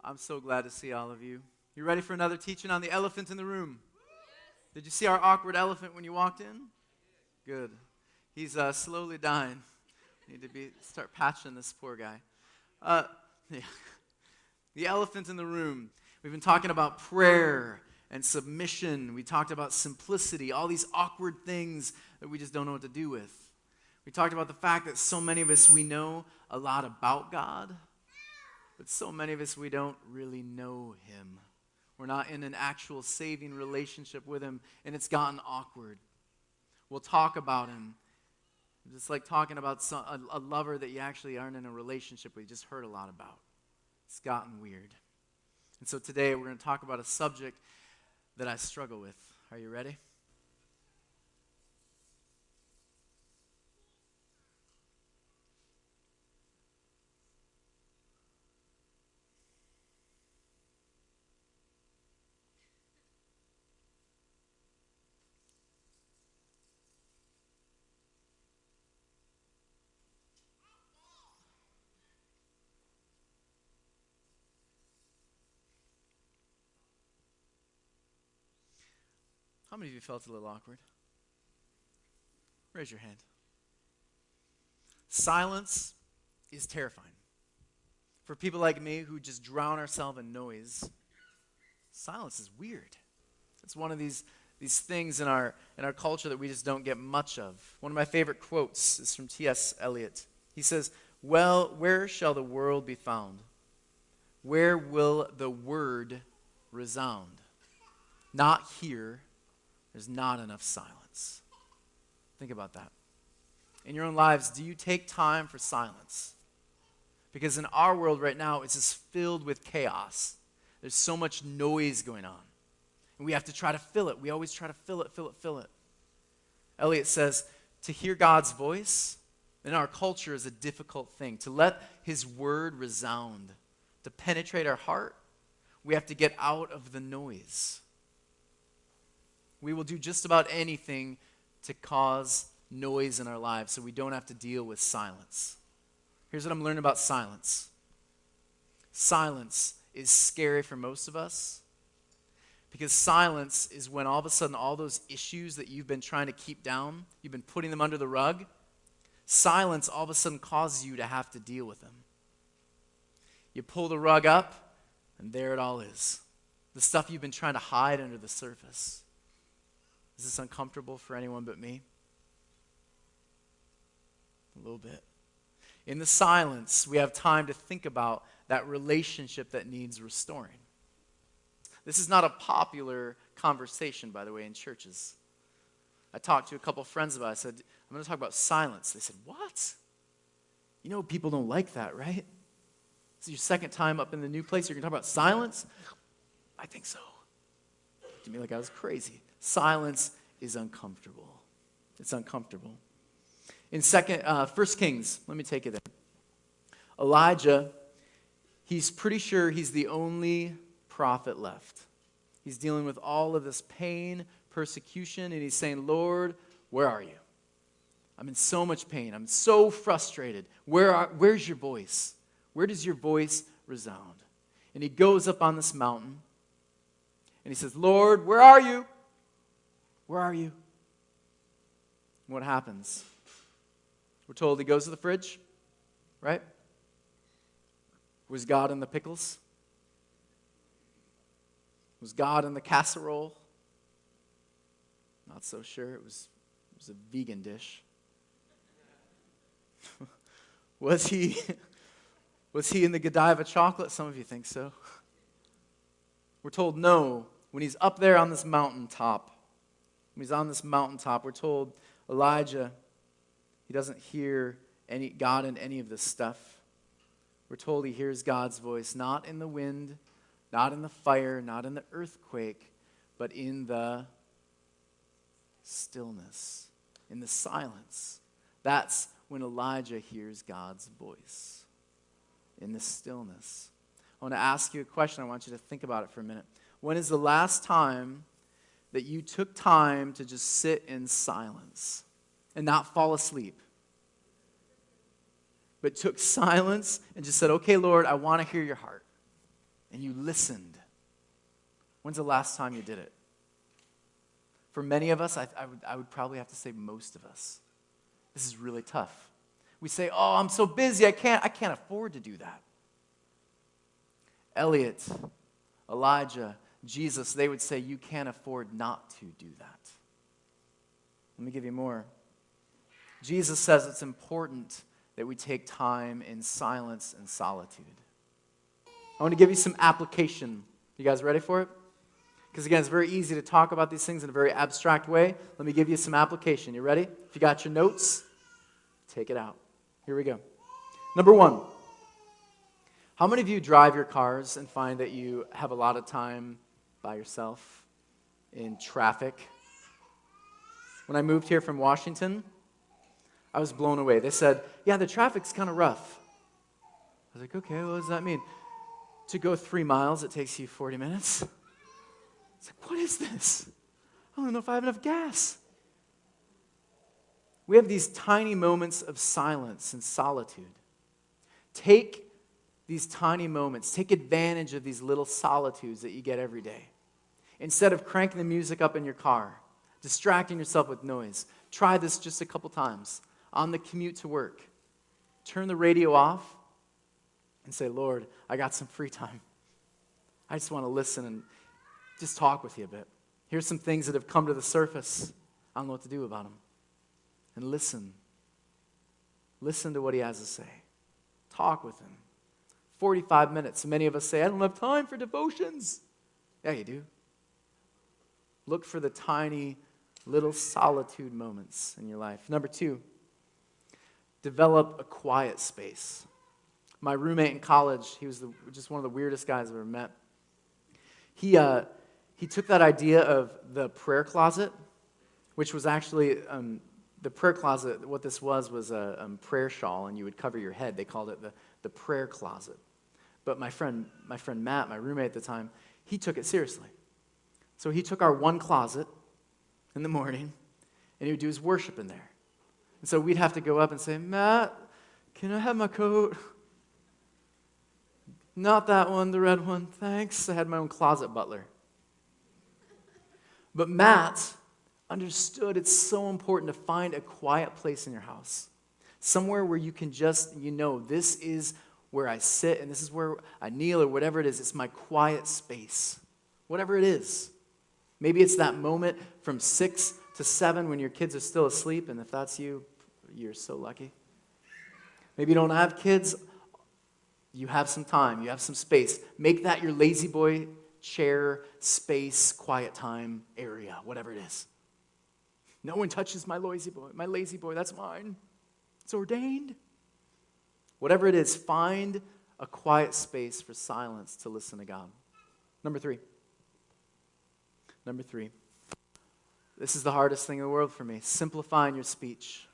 I'm so glad to see all of you. You ready for another teaching on the elephant in the room? Did you see our awkward elephant when you walked in? Good. He's slowly dying. Need to start patching this poor guy. Yeah. The elephant in the room. We've been talking about prayer and submission. We talked about simplicity, all these awkward things that we just don't know what to do with. We talked about the fact that so many of us, we know a lot about God, but so many of us, we don't really know Him. We're not in an actual saving relationship with Him, and it's gotten awkward. We'll talk about Him. Just like talking about a lover that you actually aren't in a relationship with, you just heard a lot about. It's gotten weird. And so today we're going to talk about a subject that I struggle with. Are you ready? How many of you felt a little awkward? Raise your hand. Silence is terrifying. For people like me who just drown ourselves in noise, silence is weird. It's one of these things in our culture that we just don't get much of. One of my favorite quotes is from T.S. Eliot. He says, "Well, where shall the world be found? Where will the word resound? Not here. There's not enough silence." Think about that. In your own lives, do you take time for silence? Because in our world right now, it's just filled with chaos. There's so much noise going on. And we have to try to fill it. We always try to fill it. Eliot says, to hear God's voice in our culture is a difficult thing. To let His word resound, to penetrate our heart, we have to get out of the noise. We will do just about anything to cause noise in our lives so we don't have to deal with silence. Here's what I'm learning about silence. Silence is scary for most of us because silence is when all of a sudden all those issues that you've been trying to keep down, you've been putting them under the rug, silence all of a sudden causes you to have to deal with them. You pull the rug up, and there it all is. The stuff you've been trying to hide under the surface. Is this uncomfortable for anyone but me? A little bit. In the silence, we have time to think about that relationship that needs restoring. This is not a popular conversation, by the way, in churches. I talked to a couple friends about it. I said, I'm going to talk about silence. They said, what? You know people don't like that, right? This is your second time up in the new place. You're going to talk about silence? I think so. Looked at me like I was crazy. Silence is uncomfortable. It's uncomfortable. In 1 Kings, let me take it there. Elijah, he's pretty sure he's the only prophet left. He's dealing with all of this pain, persecution, and he's saying, Lord, where are you? I'm in so much pain. I'm so frustrated. Where's your voice? Where does your voice resound? And he goes up on this mountain, and he says, Lord, where are you? Where are you? And what happens? We're told he goes to the fridge, right? Was God in the pickles? Was God in the casserole? Not so sure. It was a vegan dish. Was he in the Godiva chocolate? Some of you think so. We're told no. When he's up there on this mountaintop, we're told Elijah, he doesn't hear God in any of this stuff. We're told he hears God's voice, not in the wind, not in the fire, not in the earthquake, but in the stillness, in the silence. That's when Elijah hears God's voice, in the stillness. I want to ask you a question. I want you to think about it for a minute. When is the last time that you took time to just sit in silence and not fall asleep, but took silence and just said, okay, Lord, I want to hear your heart. and you listened. When's the last time you did it? For many of us, I would probably have to say most of us. This is really tough. We say, oh, I'm so busy, I can't afford to do that. Elliot, Elijah, Jesus, they would say, you can't afford not to do that. Let me give you more. Jesus says it's important that we take time in silence and solitude. I want to give you some application. You guys ready for it? Because again, it's very easy to talk about these things in a very abstract way. Let me give you some application. You ready? If you got your notes, take it out. Here we go. Number one, how many of you drive your cars and find that you have a lot of time by yourself in traffic? When I moved here from Washington, I was blown away. They said, yeah, the traffic's kind of rough. I was like, okay, what does that mean? To go 3 miles, it takes you 40 minutes. It's like, what is this? I don't know if I have enough gas. We have these tiny moments of silence and solitude. Take these tiny moments. Take advantage of these little solitudes that you get every day. Instead of cranking the music up in your car, distracting yourself with noise, try this just a couple times. On the commute to work, turn the radio off and say, Lord, I got some free time. I just want to listen and just talk with you a bit. Here's some things that have come to the surface. I don't know what to do about them. And listen. Listen to what he has to say. Talk with him. 45 minutes. Many of us say, I don't have time for devotions. Yeah, you do. Look for the tiny little solitude moments in your life. Number 2, develop a quiet space. My roommate in college, he was just one of the weirdest guys I've ever met. He took that idea of the prayer closet, which was actually, the prayer closet, what this was a prayer shawl, and you would cover your head. They called it the prayer closet. But my friend Matt, my roommate at the time, he took it seriously. So he took our one closet in the morning, and he would do his worship in there. And so we'd have to go up and say, Matt, can I have my coat? Not that one, the red one. Thanks. I had my own closet butler. But Matt understood it's so important to find a quiet place in your house. Somewhere where you can just, this is where I sit and this is where I kneel or whatever it is. It's my quiet space. Whatever it is. Maybe it's that moment from 6 to 7 when your kids are still asleep, and if that's you, you're so lucky. Maybe you don't have kids. You have some time. You have some space. Make that your lazy boy chair, space, quiet time area, whatever it is. No one touches my lazy boy. My lazy boy, that's mine. It's ordained. Whatever it is, find a quiet space for silence to listen to God. Number 3. This is the hardest thing in the world for me. Simplifying your speech.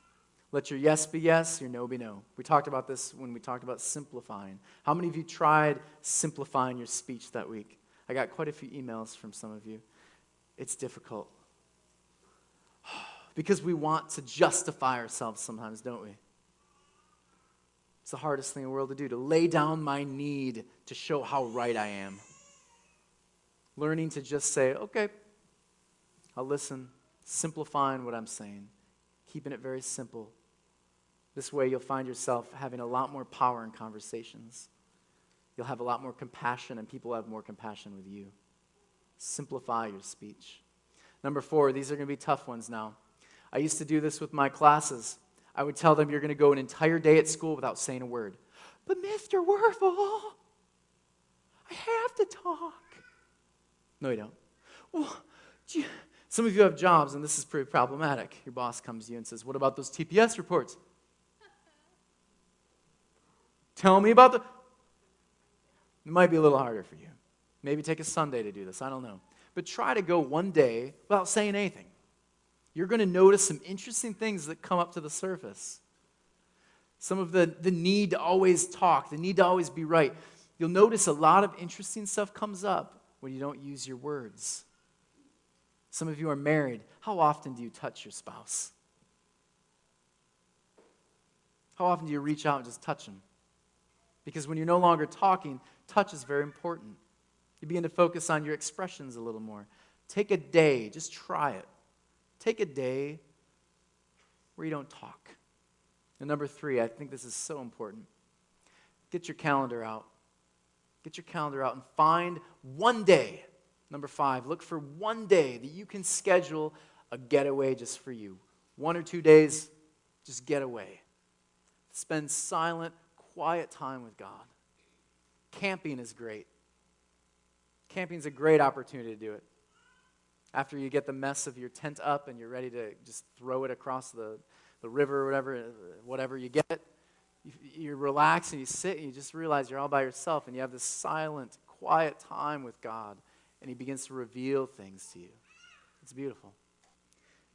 Let your yes be yes, your no be no. We talked about this when we talked about simplifying. How many of you tried simplifying your speech that week? I got quite a few emails from some of you. It's difficult. Because we want to justify ourselves sometimes, don't we? It's the hardest thing in the world to do, to lay down my need to show how right I am. Learning to just say, okay, I'll listen, simplifying what I'm saying, keeping it very simple. This way you'll find yourself having a lot more power in conversations. You'll have a lot more compassion, and people will have more compassion with you. Simplify your speech. Number 4, these are going to be tough ones now. I used to do this with my classes. I would tell them, you're going to go an entire day at school without saying a word. But Mr. Werfel, I have to talk. No, you don't. Well, some of you have jobs, and this is pretty problematic. Your boss comes to you and says, what about those TPS reports? Tell me about the... It might be a little harder for you. Maybe take a Sunday to do this. I don't know. But try to go one day without saying anything. You're going to notice some interesting things that come up to the surface. Some of the need to always talk, the need to always be right. You'll notice a lot of interesting stuff comes up when you don't use your words. Some of you are married. How often do you touch your spouse? How often do you reach out and just touch them? Because when you're no longer talking, touch is very important. You begin to focus on your expressions a little more. Take a day, just try it. Take a day where you don't talk. And number 3, I think this is so important. Get your calendar out. Get your calendar out and find one day. Number 5, look for one day that you can schedule a getaway just for you. 1 or 2 days, just get away. Spend silent, quiet time with God. Camping is great. Camping is a great opportunity to do it. After you get the mess of your tent up and you're ready to just throw it across the river or whatever you get, you relax and you sit and you just realize you're all by yourself and you have this silent, quiet time with God, and he begins to reveal things to you. It's beautiful.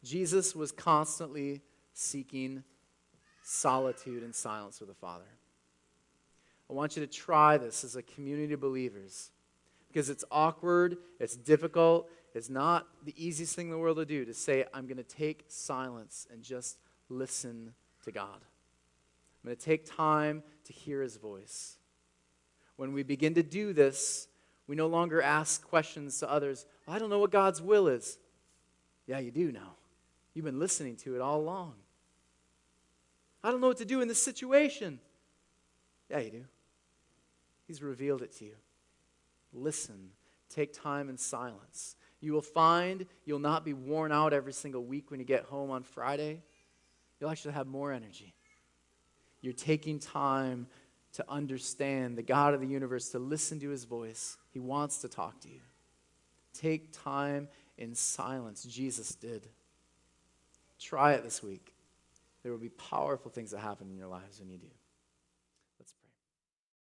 Jesus was constantly seeking solitude and silence with the Father. I want you to try this as a community of believers, because it's awkward, it's difficult, it's not the easiest thing in the world to do, to say, I'm going to take silence and just listen to God. I'm going to take time to hear his voice. When we begin to do this, we no longer ask questions to others. I don't know what God's will is. Yeah, you do now. You've been listening to it all along. I don't know what to do in this situation. Yeah, you do. He's revealed it to you. Listen. Take time in silence. You will find you'll not be worn out every single week when you get home on Friday. You'll actually have more energy. You're taking time to understand the God of the universe, to listen to his voice. He wants to talk to you. Take time in silence. Jesus did. Try it this week. There will be powerful things that happen in your lives when you do.